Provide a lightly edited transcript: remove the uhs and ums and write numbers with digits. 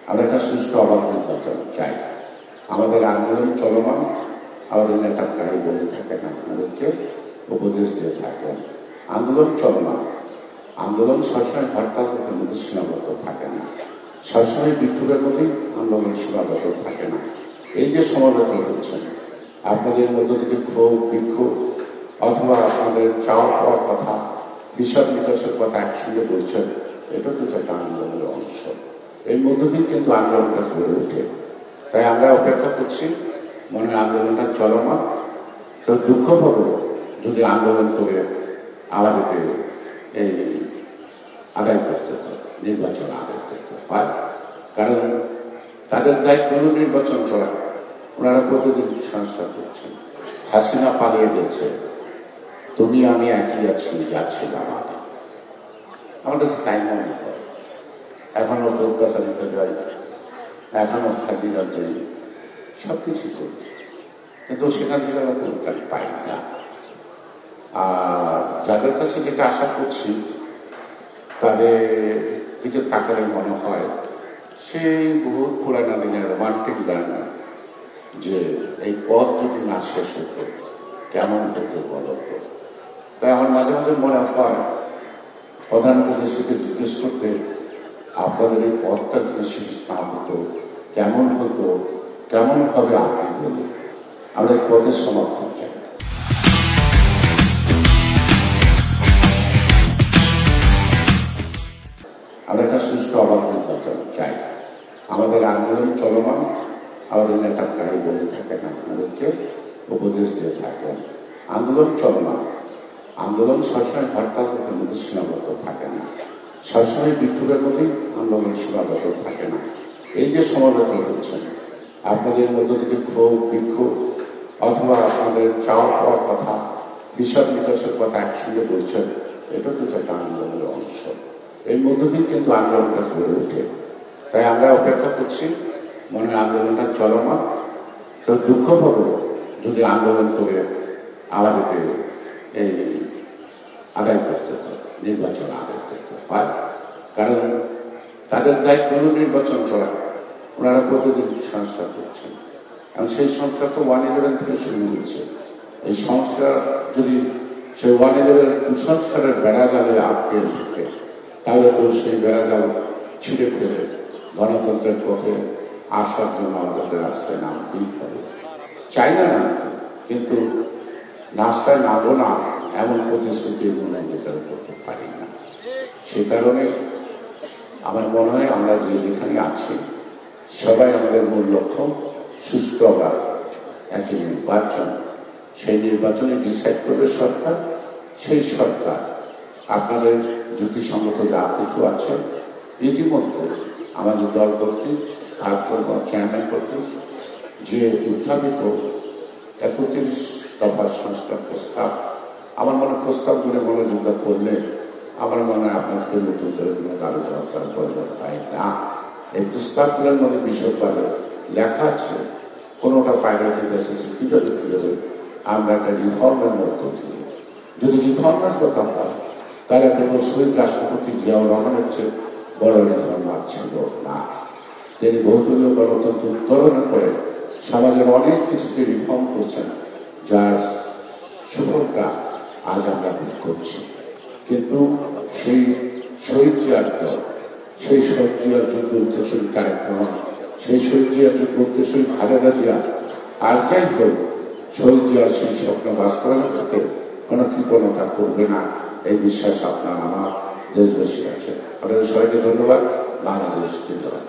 আমরা একটা সুষ্ঠু অবাধ নির্বাচন চাই। আমাদের আন্দোলন চলমান, আমাদের নেতা প্রায় বলে থাকেন, আপনাদেরকে উপদেশ দিয়ে থাকেন, আন্দোলন চলমান। আন্দোলন সবসময় হরতালের মধ্যে সীমাবদ্ধ থাকে না, সবসময় বিক্ষোভের মধ্যেই আন্দোলন সীমাবদ্ধ থাকে না। এই যে সমাবেত হচ্ছেন, আপনাদের মধ্য থেকে ক্ষোভ, বিক্ষোভ অথবা আপনাদের চাওয়া পাওয়ার কথা, হিসাব নিকাশের কথা একসঙ্গে বলছেন, এটা কিন্তু একটা আন্দোলনের অংশ। এর মধ্য দিয়ে কিন্তু আন্দোলনটা গড়ে ওঠে। তাই আমরা অপেক্ষা করছি, মনে হয় আন্দোলনটা চলমান। তো দুঃখ পাবো যদি আন্দোলন করে আমাদেরকে এই আদায় করতে হয়, নির্বাচন আদায় করতে হয়। কারণ তাদের দায়িত্ব হল নির্বাচন করা। ওনারা প্রতিদিন সংস্কার করছেন। হাসিনা পালিয়ে গেছে, তুমি আমি একই আছি, যাচ্ছিলাম আগে। আমার কাছে তাই মনে হয়। এখনো প্রত্যাচারিত যাই, এখনো হাজিরা দেই, সব কিছু করি, কিন্তু সেখান থেকে আমরা পরিত্রাণ পাই না। আর যাদের কাছে যেটা আশা করছি, তাদের দিকে তাকালে মনে হয় সেই বহু পুরানা দিনের রোমান্টিক গান, যে এই পথ যদি না শেষ হতো কেমন হতো বলতো। তাই আমার মাঝে মাঝে মনে হয় প্রধান উপদেষ্টাকে জিজ্ঞেস করতে, আপনাদের এই পথটা যদি শেষ না হতো কেমন হতো, কেমন হবে আপনি বলুন। আমরা এই পথের সমর্থন চাই। আমরা একটা সুষ্ঠু অবাধ নির্বাচন চাই। আমাদের আন্দোলন চলমান, আমাদের নেতা প্রায় বলে থাকেন, আপনাদেরকে উপদেশ দিয়ে থাকেন, আন্দোলন চলমান। আন্দোলন সবসময় হরতালের মধ্যে সীমাবদ্ধ থাকে না, সবসময় বিক্ষোভের মধ্যেই আন্দোলন সীমাবদ্ধ থাকে না। এই যে সমাবেত হচ্ছেন, আপনাদের মধ্য থেকে ক্ষোভ, বিক্ষোভ অথবা আপনাদের চাওয়া পাওয়ার কথা, হিসাব নিকাশের কথা একসঙ্গে বলছেন, এটা কিন্তু একটা আন্দোলনের অংশ। এর মধ্য দিয়ে কিন্তু আন্দোলনটা গড়ে ওঠে। তাই আমরা অপেক্ষা করছি, মনে হয় আন্দোলনটা চলমান। তো দুঃখ পাবো যদি আন্দোলন করে আমাদেরকে এই আদায় করতে হয়, নির্বাচন আদায় করতে হয়। কারণ তাদের দায়িত্ব হল নির্বাচন করা। ওনারা প্রতিদিন সংস্কার করছেন, এবং সেই সংস্কার তো 1/11 থেকে শুরু হয়েছে। এই সংস্কার যদি সেই 1/11 কুসংস্কারের বেড়াজালে আটকে থাকে, তাহলে তো সেই বেড়াজাল ছিঁড়ে ফেলে গণতন্ত্রের পথে আসার জন্য আমাদেরকে রাস্তায় নামতেই হবে। চাই না নামতে, কিন্তু রাস্তায় নামবো না এমন প্রতিশ্রুতি অঙ্গীকার করতে পারি না। সে কারণে আমার মনে হয় আমরা যেখানে আছি সবাই আমাদের মূল লক্ষ্য সুষ্ঠু অবাধ একটি নির্বাচন। সেই নির্বাচনে ডিসাইড করবে সরকার। সেই সরকার আপনাদের যুক্তিসঙ্গত যা কিছু আছে, ইতিমধ্যে আমাদের দল কর্তৃক, ভারপ্রাপ্ত চেয়ারম্যান কর্তৃক যে উত্থাপিত 31 দফা সংস্কার প্রস্তাব, আমার মনে প্রস্তাবগুলো মনোযোগ করলে আমার মনে হয় আপনাদেরকে নতুন করে কোনো দাবি দরকার প্রয়োজন হয় না। এই প্রস্তাবগুলোর মধ্যে বিষয়ভাবে লেখা আছে, কোনোটা প্রায়োরিটি বেসিসে কীভাবে আমরা একটা রিফর্মের মধ্য দিয়ে, যদি রিফর্মের কথা হয় তাহলে কোনো শহীদ রাষ্ট্রপতি জিয়াউর রহমানের চেয়ে বড় রিফর্মার ছিল না। তিনি বহুদলীয় গণতন্ত্র উত্তরণের পরে সমাজের অনেক কিছুকে রিফর্ম করছেন, যার সুফলটা আজ আমরা ভোগ করছি। কিন্তু সেই শহীদ জিয়ার দল, সেই শহীদ জিয়ার যোগ্য উত্তরসূরি তারেক রহমান, সেই শহীদ জিয়ার যোগ্য উত্তরসূরি খালেদা জিয়া, আর যাই হোক শহীদ জিয়ার সেই স্বপ্ন বাস্তবায়ন করতে কোনো কৃপণতা করবে না, এই বিশ্বাস আপনার আমার দেশবাসী আছে। আপনাদের সবাইকে ধন্যবাদ। বাংলাদেশ জিন্দাবাদ।